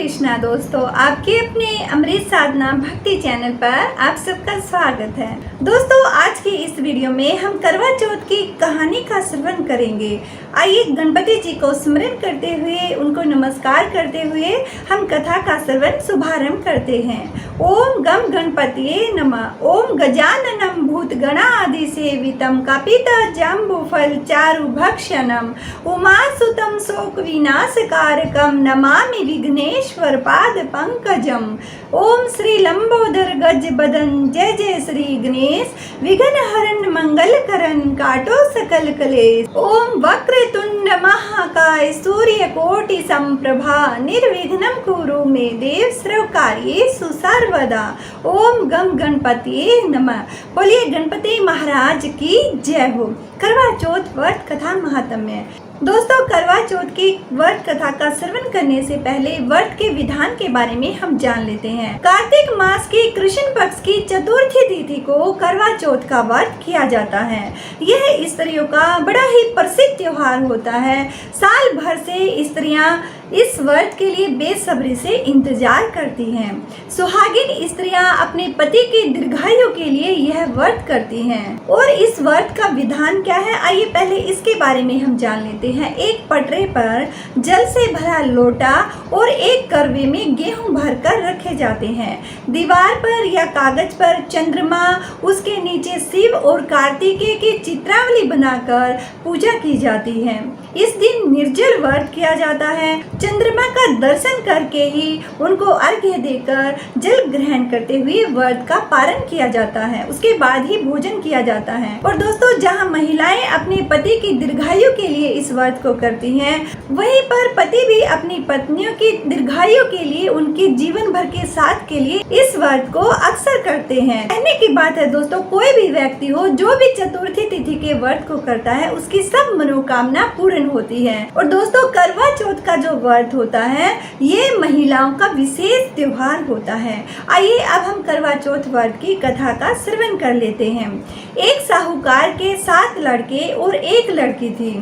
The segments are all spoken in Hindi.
कृष्णा दोस्तों, आपके अपने अमृत साधना भक्ति चैनल पर आप सबका स्वागत है। दोस्तों, आज की इस वीडियो में हम करवा चौथ की कहानी का श्रवण करेंगे। आइए गणपति जी को स्मरण करते हुए, उनको नमस्कार करते हुए हम कथा का श्रवण शुभारंभ करते हैं। ओम गम गणपतिये नमः। ओम गजाननम भूत गणादि सेवितम कपित जम्बुफल चारु भक्षणम उमासुतम शोक विनाशकारकम नमामि विघ्नेश्वर पाद पंकजम। ओम श्री लंबोदर गज बदन जय जय श्री गणेश विघ्न हरण मंगल करण काटो सकल कलेश। ओम वक्रतुंड महाकाय सूर्य कोटि संप्रभा निर्विघ्नं कुरु मे देव सर्वकार्येषु सर्वदा। ओम गम गणपतिये नमः। बोलिए गणपति महाराज की जय हो। करवा चौथ व्रत कथा महात्म्य। दोस्तों, करवा चौथ की व्रत कथा का श्रवण करने से पहले व्रत के विधान के बारे में हम जान लेते हैं। कार्तिक मास की कृष्ण पक्ष की चतुर्थी तिथि को करवा चौथ का व्रत किया जाता है। यह स्त्रियों का बड़ा ही प्रसिद्ध त्योहार होता है। साल भर से स्त्रियां इस व्रत के लिए बेसब्री से इंतजार करती हैं। सुहागिन स्त्रियां अपने पति की दीर्घायु के लिए यह व्रत करती हैं। और इस व्रत का विधान क्या है, आइए पहले इसके बारे में हम जान लेते हैं। एक पटरे पर जल से भरा लोटा और एक करवे में गेहूं भरकर रखे जाते हैं। दीवार पर या कागज पर चंद्रमा, उसके नीचे शिव और कार्तिकेय की चित्रावली बनाकर पूजा की जाती है। इस दिन निर्जल व्रत किया जाता है। चंद्रमा का दर्शन करके ही उनको अर्घ्य देकर जल ग्रहण करते हुए व्रत का पारण किया जाता है। उसके बाद ही भोजन किया जाता है। और दोस्तों, जहां महिलाएं अपने पति की दीर्घायु के लिए इस व्रत को करती हैं, वहीं पर पति भी अपनी पत्नियों की दीर्घायु के लिए, उनके जीवन भर के साथ के लिए इस व्रत को अक्सर करते हैं। कहने की बात है दोस्तों, कोई भी व्यक्ति हो जो भी चतुर्थी तिथि के व्रत को करता है, उसकी सब मनोकामना पूर्ण होती है। और दोस्तों, करवा चौथ का जो व्रत होता है, ये महिलाओं का विशेष त्योहार होता है। आइए अब हम करवा चौथ व्रत की कथा का श्रवण कर लेते हैं। एक साहूकार के 7 लड़के और 1 लड़की थी।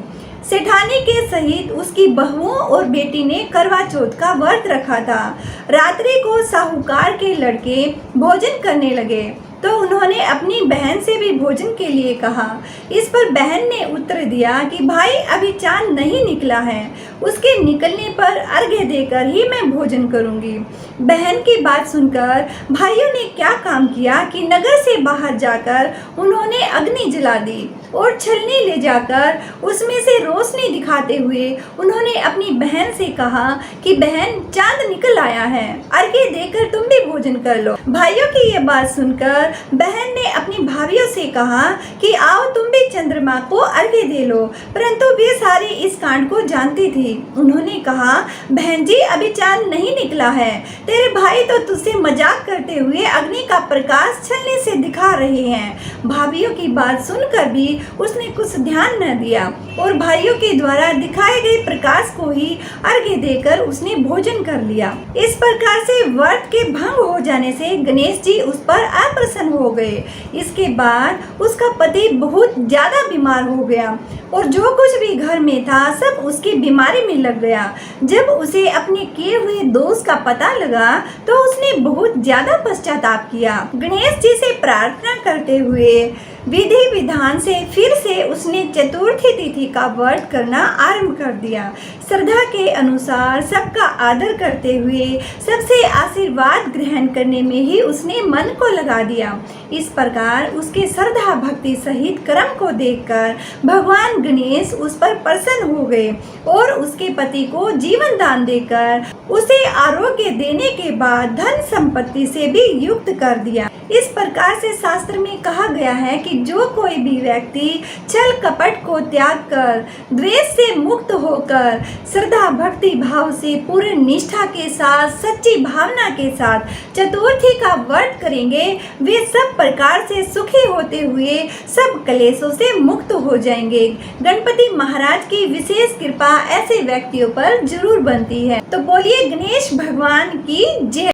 सेठानी के सहित उसकी बहुओं और बेटी ने करवा चौथ का व्रत रखा था। रात्रि को साहूकार के लड़के भोजन करने लगे तो उन्होंने अपनी बहन से भी भोजन के लिए कहा। इस पर बहन ने उत्तर दिया कि भाई, अभी चांद नहीं निकला है, उसके निकलने पर अर्घ्य देकर ही मैं भोजन करूंगी। बहन की बात सुनकर भाइयों ने क्या काम किया कि नगर से बाहर जाकर उन्होंने अग्नि जला दी और छलनी ले जाकर उसमें से रोशनी दिखाते हुए उन्होंने अपनी बहन से कहा कि बहन, चांद निकल आया है, अर्घ्य देकर तुम भी भोजन कर लो। भाइयों की ये बात सुनकर बहन ने अपनी भाभियों से कहा कि आओ तुम भी चंद्रमा को अर्घ्य दे लो, परंतु वे सारी इस कांड को जानती थी। उन्होंने कहा, बहन जी, अभी चांद नहीं निकला है, तेरे भाई तो तुझसे मजाक करते हुए अग्नि का प्रकाश छलनी से दिखा रहे हैं। भाभियों की बात सुनकर भी उसने कुछ ध्यान न दिया और भाइयों के द्वारा दिखाए गए प्रकाश को ही अर्घ्य देकर उसने भोजन कर लिया। इस प्रकार से व्रत के भंग हो जाने से गणेश जी उस पर अप्रसन्न हो गए। इसके बाद उसका पति बहुत ज्यादा बीमार हो गया और जो कुछ भी घर में था सब उसकी बीमारी में लग गया। जब उसे अपने किए हुए दोष का पता लगा तो उसने बहुत ज्यादा पश्चाताप किया। गणेश जी से प्रार्थना करते हुए विधि विधान से फिर से उसने चतुर्थी तिथि का व्रत करना आरंभ कर दिया। श्रद्धा के अनुसार सबका आदर करते हुए सबसे आशीर्वाद ग्रहण करने में ही उसने मन को लगा दिया। इस प्रकार उसके श्रद्धा भक्ति सहित कर्म को देखकर भगवान गणेश उस पर प्रसन्न हो गए और उसके पति को जीवन दान देकर उसे आरोग्य देने के बाद धन संपत्ति से भी युक्त कर दिया। इस प्रकार से शास्त्र में कहा गया है कि जो कोई भी व्यक्ति छल कपट को त्याग कर, द्वेष से मुक्त होकर, श्रद्धा भक्ति भाव से पूर्ण निष्ठा के साथ, सच्ची भावना के साथ चतुर्थी का व्रत करेंगे, वे सब प्रकार से सुखी होते हुए सब क्लेशों से मुक्त हो जाएंगे। गणपति महाराज की विशेष कृपा ऐसे व्यक्तियों पर जरूर बनती है। तो बोलिए गणेश भगवान की जय।